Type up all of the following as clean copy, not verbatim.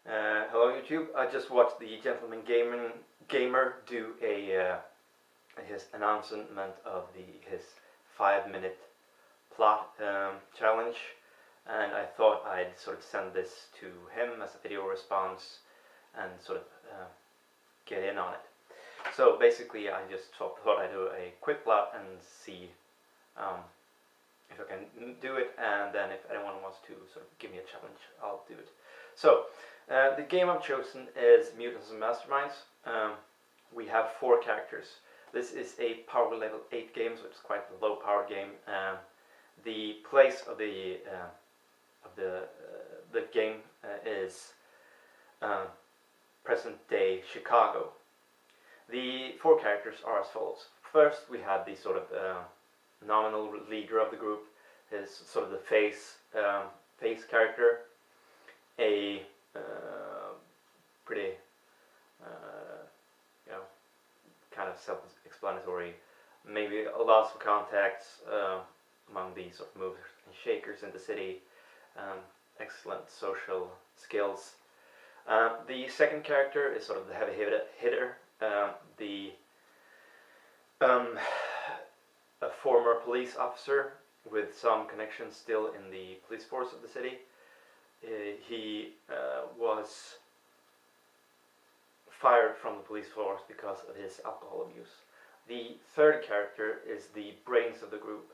Hello YouTube. I just watched the Gamer do his announcement of his 5-minute plot challenge, and I thought I'd sort of send this to him as a video response and sort of get in on it. So basically, I just thought I'd do a quick plot and see if I can do it, and then if anyone wants to sort of give me a challenge, I'll do it. So, the game I've chosen is Mutants and Masterminds. We have 4 characters. This is a power level 8 game, so it's quite a low power game. The place of the game is present day Chicago. The 4 characters are as follows. First, we have the sort of nominal leader of the group, is sort of the face character, a pretty kind of self-explanatory, maybe a lot of contacts among the sort of movers and shakers in the city, excellent social skills. The second character is sort of the heavy hitter, a former police officer with some connections still in the police force of the city. He was fired from the police force because of his alcohol abuse. The third character is the brains of the group,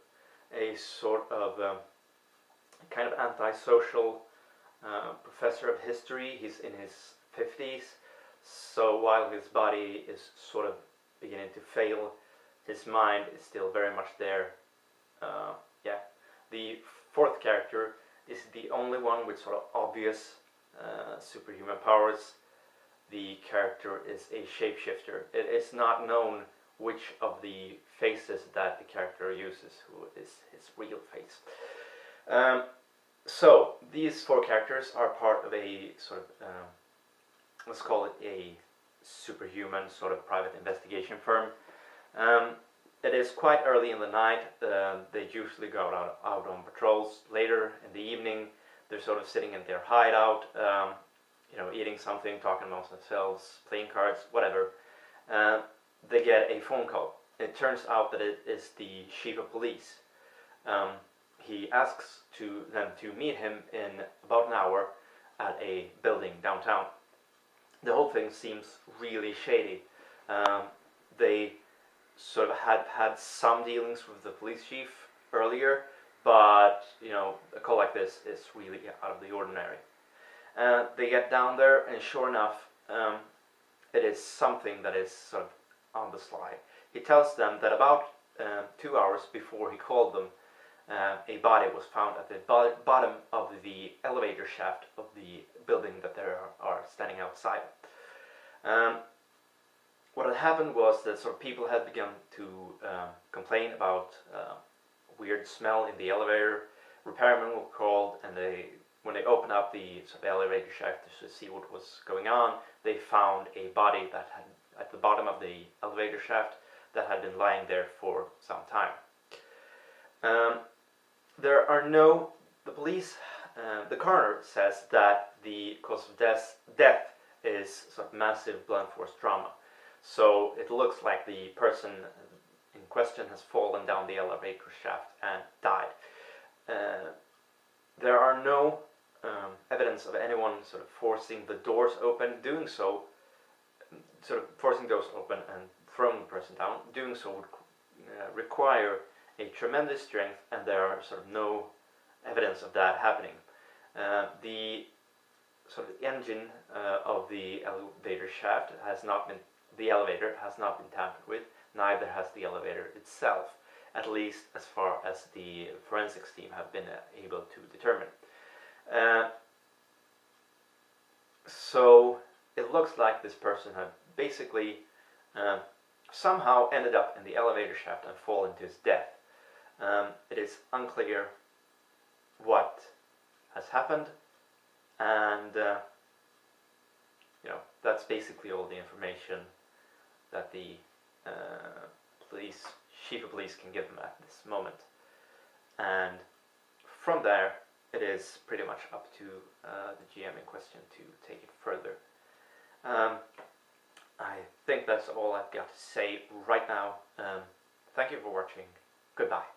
a sort of kind of antisocial professor of history. He's in his 50s, so while his body is sort of beginning to fail, his mind is still very much there. The fourth character is the only one with sort of obvious superhuman powers. The character is a shapeshifter. It is not known which of the faces that the character uses, who is his real face. So these 4 characters are part of a sort of, let's call it a superhuman sort of private investigation firm. It is quite early in the night. They usually go out on patrols. Later in the evening, they're sort of sitting in their hideout, eating something, talking amongst themselves, playing cards, whatever. They get a phone call. It turns out that it is the chief of police. He asks them to meet him in about an hour at a building downtown. The whole thing seems really shady. They sort of had some dealings with the police chief earlier, but a call like this is really out of the ordinary. They get down there, and sure enough, it is something that is sort of on the sly. He tells them that about 2 hours before he called them, a body was found at the bottom of the elevator shaft of the building that they are standing outside. What had happened was that sort of people had begun to complain about weird smell in the elevator. Repairmen were called, and when they opened up the sort of elevator shaft to see what was going on, they found a body that had at the bottom of the elevator shaft that had been lying there for some time. The coroner says that the cause of death is sort of massive blunt force trauma. So it looks like the person in question has fallen down the elevator shaft and died. There are no evidence of anyone sort of forcing the doors open. Doing so, sort of forcing doors open and throwing the person down, doing so would require a tremendous strength, and there are sort of no evidence of that happening. The sort of engine of the elevator shaft the elevator has not been tampered with, neither has the elevator itself, at least as far as the forensics team have been able to determine. So it looks like this person had basically somehow ended up in the elevator shaft and fallen to his death. It is unclear what has happened, and that's basically all the information that the chief of police can give them at this moment. And from there, it is pretty much up to the GM in question to take it further. I think that's all I've got to say right now. Thank you for watching. Goodbye.